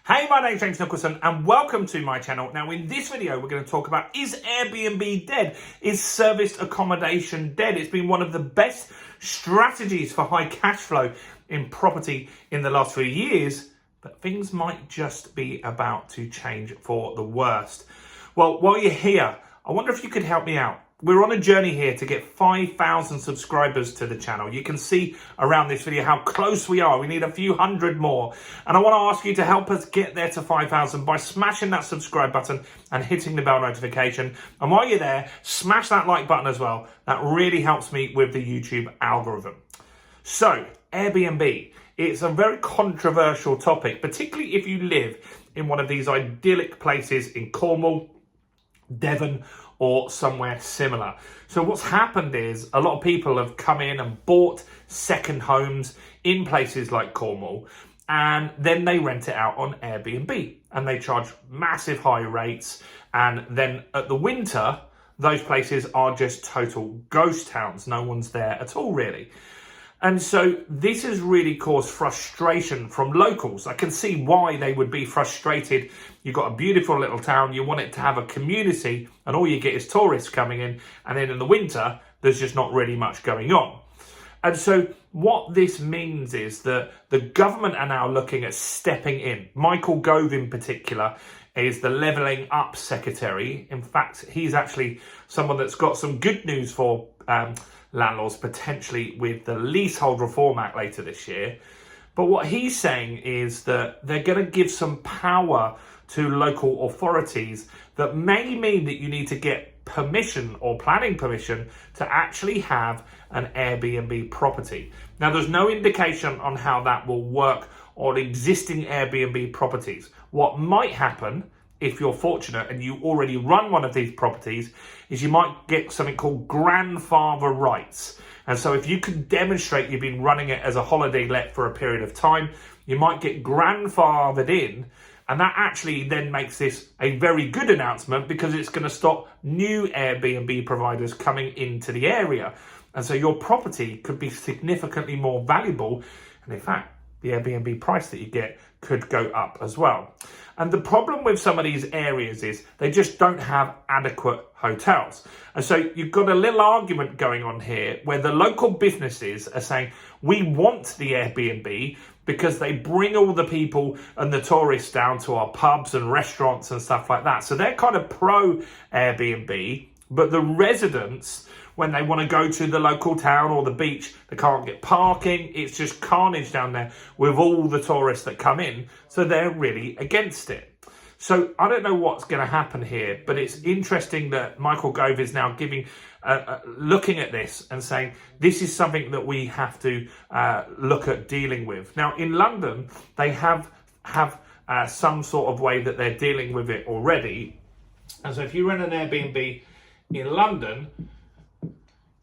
Hey, my name's James Nicholson and welcome to my channel. Now in this video we're going to talk about, is Airbnb dead? Is serviced accommodation dead? It's been one of the best strategies for high cash flow in property in the last few years, but things might just be about to change for the worst. Well, while you're here, I wonder if you could help me out. We're on a journey here to get 5,000 subscribers to the channel. You can see around this video how close we are. We need a few hundred more. And I want to ask you to help us get there to 5,000 by smashing that subscribe button and hitting the bell notification. And while you're there, smash that like button as well. That really helps me with the YouTube algorithm. So, Airbnb. It's a very controversial topic, particularly if you live in one of these idyllic places in Cornwall, Devon, or somewhere similar. So what's happened is a lot of people have come in and bought second homes in places like Cornwall, and then they rent it out on Airbnb and they charge massive high rates. And then at the winter, those places are just total ghost towns. No one's there at all, really. And so this has really caused frustration from locals. I can see why they would be frustrated. You've got a beautiful little town, you want it to have a community, and all you get is tourists coming in. And then in the winter, there's just not really much going on. And so what this means is that the government are now looking at stepping in. Michael Gove in particular is the Levelling Up Secretary. In fact, he's actually someone that's got some good news for landlords potentially with the Leasehold Reform Act later this year. But what he's saying is that they're going to give some power to local authorities that may mean that you need to get permission or planning permission to actually have an Airbnb property. Now, there's no indication on how that will work on existing Airbnb properties. What might happen, if you're fortunate and you already run one of these properties, is you might get something called grandfather rights. And so if you can demonstrate you've been running it as a holiday let for a period of time, you might get grandfathered in. And that actually then makes this a very good announcement, because it's going to stop new Airbnb providers coming into the area. And so your property could be significantly more valuable. And in fact, the Airbnb price that you get could go up as well. And the problem with some of these areas is they just don't have adequate hotels. And so you've got a little argument going on here where the local businesses are saying, we want the Airbnb because they bring all the people and the tourists down to our pubs and restaurants and stuff like that. So they're kind of pro Airbnb, but the residents, when they want to go to the local town or the beach, they can't get parking. It's just carnage down there with all the tourists that come in. So they're really against it. So I don't know what's going to happen here, but it's interesting that Michael Gove is now looking at this and saying, this is something that we have to look at dealing with. Now, in London, they have some sort of way that they're dealing with it already. And so if you rent an Airbnb in London,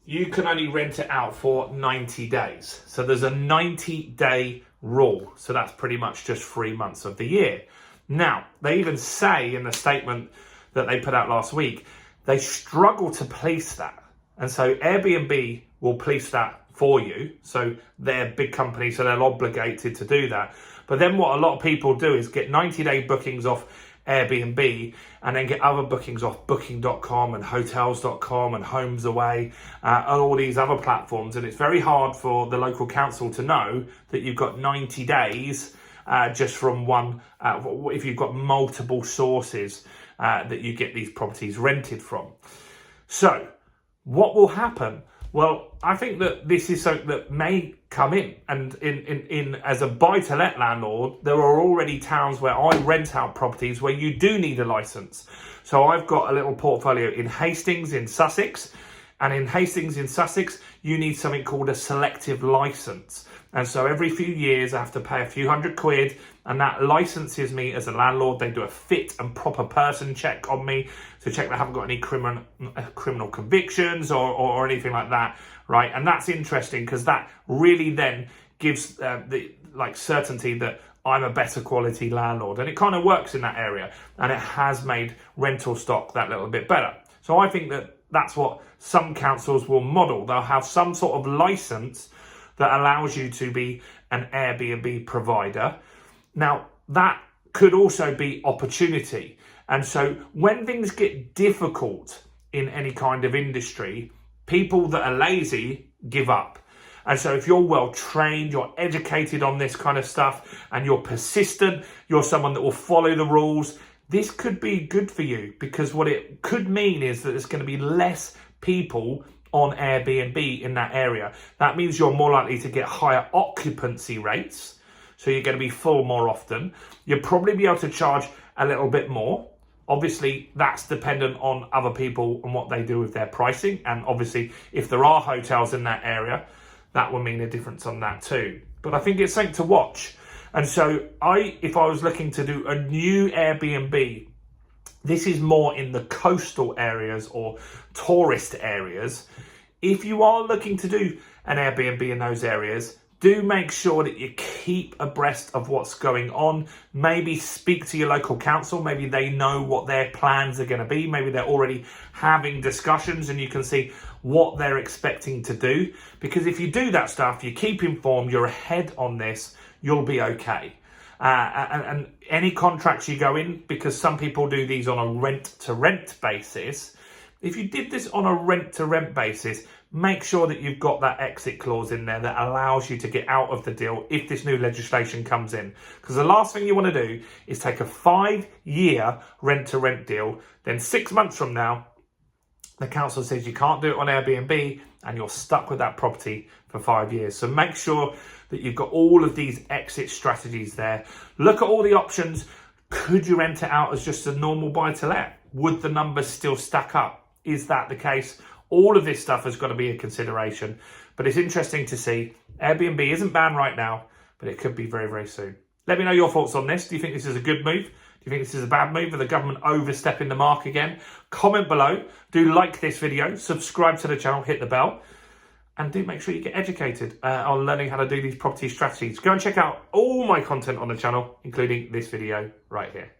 you can only rent it out for 90 days. So there's a 90-day rule. So that's pretty much just 3 months of the year. Now, they even say in the statement that they put out last week, they struggle to police that. And so Airbnb will police that for you. So they're big companies, so they're obligated to do that. But then what a lot of people do is get 90-day bookings off Airbnb and then get other bookings off booking.com and hotels.com and Homes Away and all these other platforms. And it's very hard for the local council to know that you've got 90 days just from one, if you've got multiple sources that you get these properties rented from. So what will happen? Well, I think that this is something that may come in. And in as a buy-to-let landlord, there are already towns where I rent out properties where you do need a license. So I've got a little portfolio in Hastings in Sussex. And in Hastings in Sussex, you need something called a selective license. And so every few years I have to pay a few £100, and that licenses me as a landlord. They do a fit and proper person check on me to check that I haven't got any criminal convictions or anything like that, right? And that's interesting because that really then gives the certainty that I'm a better quality landlord. And it kind of works in that area, and it has made rental stock that little bit better. So I think that that's what some councils will model. They'll have some sort of license that allows you to be an Airbnb provider. Now, that could also be opportunity. And so when things get difficult in any kind of industry, people that are lazy give up. And so if you're well trained, you're educated on this kind of stuff, and you're persistent, you're someone that will follow the rules, this could be good for you, because what it could mean is that there's going to be less people on Airbnb in that area. That means you're more likely to get higher occupancy rates. So you're going to be full more often. You'll probably be able to charge a little bit more. Obviously, that's dependent on other people and what they do with their pricing. And obviously, if there are hotels in that area, that will mean a difference on that too. But I think it's something to watch. And so if I was looking to do a new Airbnb, this is more in the coastal areas or tourist areas. If you are looking to do an Airbnb in those areas, do make sure that you keep abreast of what's going on. Maybe speak to your local council. Maybe they know what their plans are going to be. Maybe they're already having discussions and you can see what they're expecting to do. Because if you do that stuff, you keep informed, you're ahead on this, you'll be okay. And any contracts you go in, because some people do these on a rent-to-rent basis, if you did this on a rent-to-rent basis, make sure that you've got that exit clause in there that allows you to get out of the deal if this new legislation comes in. Because the last thing you want to do is take a 5-year rent-to-rent deal, then 6 months from now, the council says you can't do it on Airbnb and you're stuck with that property for 5 years. So make sure that you've got all of these exit strategies there. Look at all the options. Could you rent it out as just a normal buy-to-let? Would the numbers still stack up? Is that the case? All of this stuff has got to be a consideration. But it's interesting to see. Airbnb isn't banned right now, but it could be very, very soon. Let me know your thoughts on this. Do you think this is a good move? Do you think this is a bad move? Are the government overstepping the mark again? Comment below. Do like this video. Subscribe to the channel. Hit the bell. And do make sure you get educated on learning how to do these property strategies. Go and check out all my content on the channel, including this video right here.